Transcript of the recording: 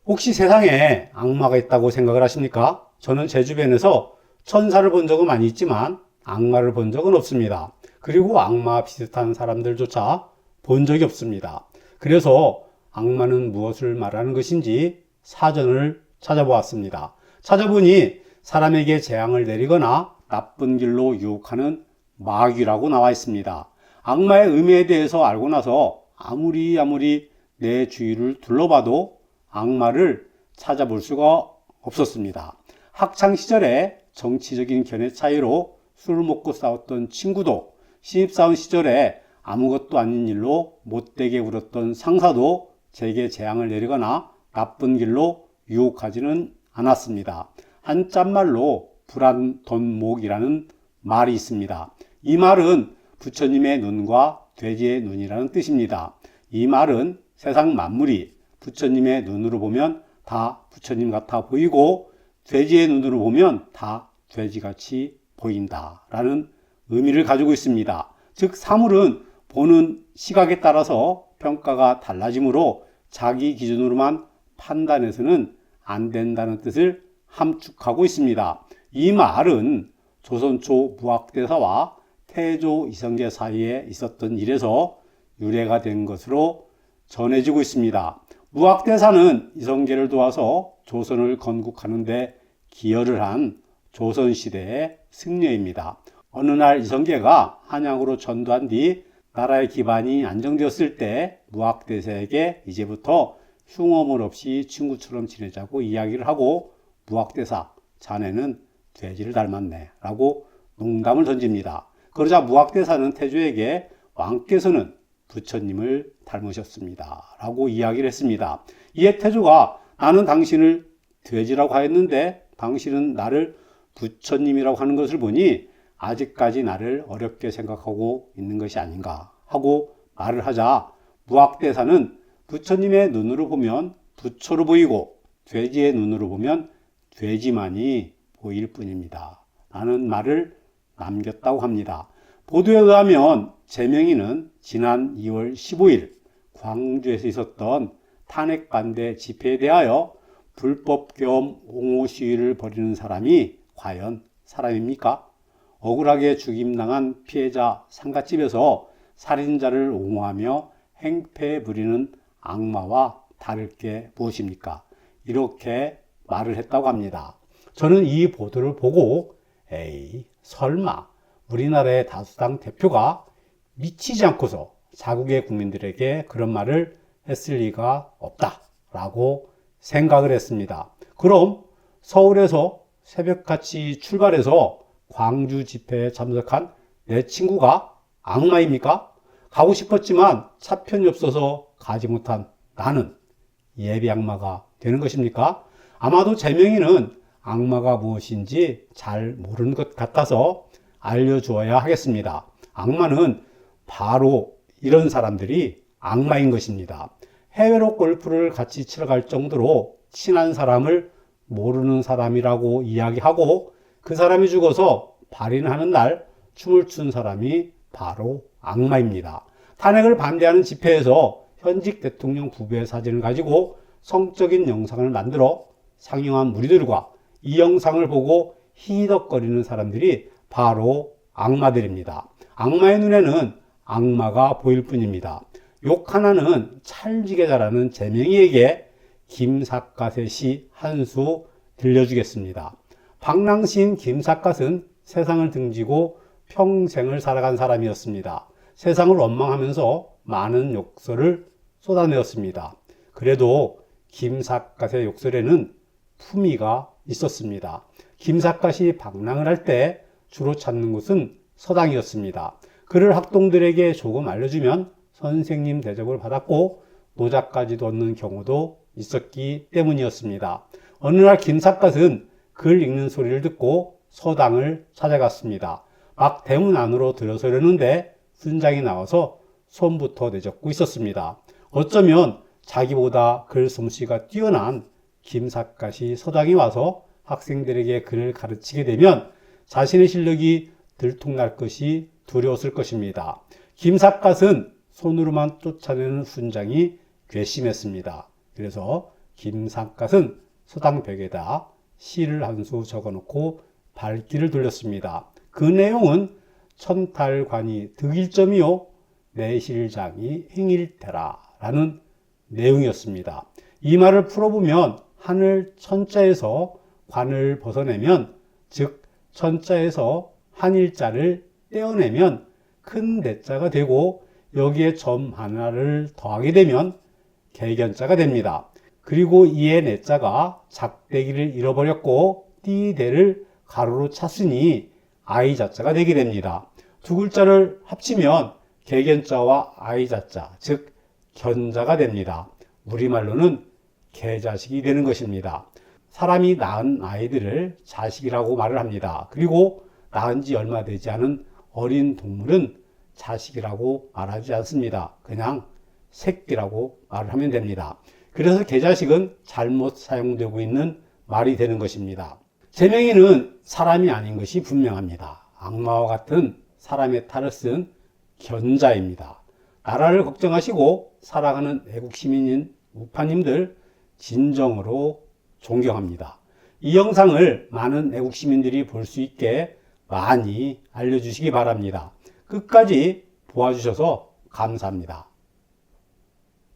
혹시 세상에 악마가 있다고 생각을 하십니까? 저는 제 주변에서 천사를 본 적은 많이 있지만 악마를 본 적은 없습니다. 그리고 악마 비슷한 사람들조차 본 적이 없습니다. 그래서 악마는 무엇을 말하는 것인지 사전을 찾아보았습니다. 찾아보니 사람에게 재앙을 내리거나 나쁜 길로 유혹하는 마귀라고 나와 있습니다. 악마의 의미에 대해서 알고 나서 아무리 내 주위를 둘러봐도 악마를 찾아볼 수가 없었습니다. 학창 시절에 정치적인 견해 차이로 술을 먹고 싸웠던 친구도, 신입사원 시절에 아무것도 아닌 일로 못되게 굴었던 상사도 제게 재앙을 내리거나 나쁜 길로 유혹하지는 않았습니다. 한자말로 불안돈목이라는 말이 있습니다. 이 말은 부처님의 눈과 돼지의 눈이라는 뜻입니다. 이 말은 세상 만물이 부처님의 눈으로 보면 다 부처님 같아 보이고 돼지의 눈으로 보면 다 돼지같이 보인다라는 의미를 가지고 있습니다. 즉 사물은 보는 시각에 따라서 평가가 달라지므로 자기 기준으로만 판단해서는 안 된다는 뜻을 함축하고 있습니다. 이 말은 조선 초 무학대사와 태조 이성계 사이에 있었던 일에서 유래가 된 것으로 전해지고 있습니다. 무학대사는 이성계를 도와서 조선을 건국하는 데 기여를 한 조선시대의 승려입니다. 어느 날 이성계가 한양으로 전도한 뒤 나라의 기반이 안정되었을 때 무학대사에게 이제부터 흉엄을 없이 친구처럼 지내자고 이야기를 하고 무학대사, 자네는 돼지를 닮았네 라고 농담을 던집니다. 그러자 무학대사는 태조에게 왕께서는 부처님을 닮으셨습니다 라고 이야기를 했습니다. 이에 태조가 나는 당신을 돼지라고 하였는데 당신은 나를 부처님이라고 하는 것을 보니 아직까지 나를 어렵게 생각하고 있는 것이 아닌가 하고 말을 하자 무학대사는 부처님의 눈으로 보면 부처로 보이고 돼지의 눈으로 보면 돼지만이 보일 뿐입니다 라는 말을 남겼다고 합니다. 보도에 의하면 제명이는 지난 2월 15일 광주에서 있었던 탄핵 반대 집회에 대하여 불법 겸 옹호 시위를 벌이는 사람이 과연 사람입니까? 억울하게 죽임당한 피해자 상갓집에서 살인자를 옹호하며 행패 부리는 악마와 다를 게 무엇입니까? 이렇게 말을 했다고 합니다. 저는 이 보도를 보고 에이 설마 우리나라의 다수당 대표가 미치지 않고서 자국의 국민들에게 그런 말을 했을 리가 없다라고 생각을 했습니다. 그럼 서울에서 새벽같이 출발해서 광주 집회에 참석한 내 친구가 악마입니까? 가고 싶었지만 차편이 없어서 가지 못한 나는 예비 악마가 되는 것입니까? 아마도 제명이는 악마가 무엇인지 잘 모르는 것 같아서 알려주어야 하겠습니다. 악마는 바로 이런 사람들이 악마인 것입니다. 해외로 골프를 같이 치러 갈 정도로 친한 사람을 모르는 사람이라고 이야기하고 그 사람이 죽어서 발인하는 날 춤을 춘 사람이 바로 악마입니다. 탄핵을 반대하는 집회에서 현직 대통령 부부의 사진을 가지고 성적인 영상을 만들어 상영한 무리들과 이 영상을 보고 히덕거리는 사람들이 바로 악마들입니다. 악마의 눈에는 악마가 보일 뿐입니다. 욕 하나는 찰지게 잘하는 제명이에게 김삿갓의 시 한 수 들려주겠습니다. 방랑시인 김삿갓은 세상을 등지고 평생을 살아간 사람이었습니다. 세상을 원망하면서 많은 욕설을 쏟아내었습니다. 그래도 김삿갓의 욕설에는 품위가 있었습니다. 김삿갓이 방랑을 할 때 주로 찾는 곳은 서당이었습니다. 그를 학동들에게 조금 알려주면 선생님 대접을 받았고 노자까지도 얻는 경우도 있었기 때문이었습니다. 어느 날 김삿갓은 글 읽는 소리를 듣고 서당을 찾아갔습니다. 막 대문 안으로 들어서려는데 순장이 나와서 손부터 내젓고 있었습니다. 어쩌면 자기보다 글 솜씨가 뛰어난 김삿갓이 서당에 와서 학생들에게 글을 가르치게 되면 자신의 실력이 들통날 것이 두려웠을 것입니다. 김삿갓은 손으로만 쫓아내는 순장이 괘씸했습니다. 그래서 김삿갓은 서당벽에다 시를 한 수 적어놓고 발길을 돌렸습니다. 그 내용은 천탈관이 득일점이요 내실장이 행일태라 라는 내용이었습니다. 이 말을 풀어보면 하늘 천자에서 관을 벗어내면, 즉 천자에서 한일자를 떼어내면 큰 대자가 되고, 여기에 점 하나를 더하게 되면 개견자가 됩니다. 그리고 이에 내자가 작대기를 잃어버렸고 띠대를 가로로 찼으니 아이자자가 되게 됩니다. 두 글자를 합치면 개견자와 아이자자, 즉 견자가 됩니다. 우리말로는 개자식이 되는 것입니다. 사람이 낳은 아이들을 자식이라고 말을 합니다. 그리고 낳은 지 얼마 되지 않은 어린 동물은 자식이라고 말하지 않습니다. 그냥 새끼라고 말을 하면 됩니다. 그래서 개자식은 잘못 사용되고 있는 말이 되는 것입니다. 제명이는 사람이 아닌 것이 분명합니다. 악마와 같은 사람의 탈을 쓴 견자입니다. 나라를 걱정하시고 사랑하는 애국 시민인 우파님들 진정으로 존경합니다. 이 영상을 많은 애국 시민들이 볼 수 있게 많이 알려주시기 바랍니다. 끝까지 보아주셔서 감사합니다.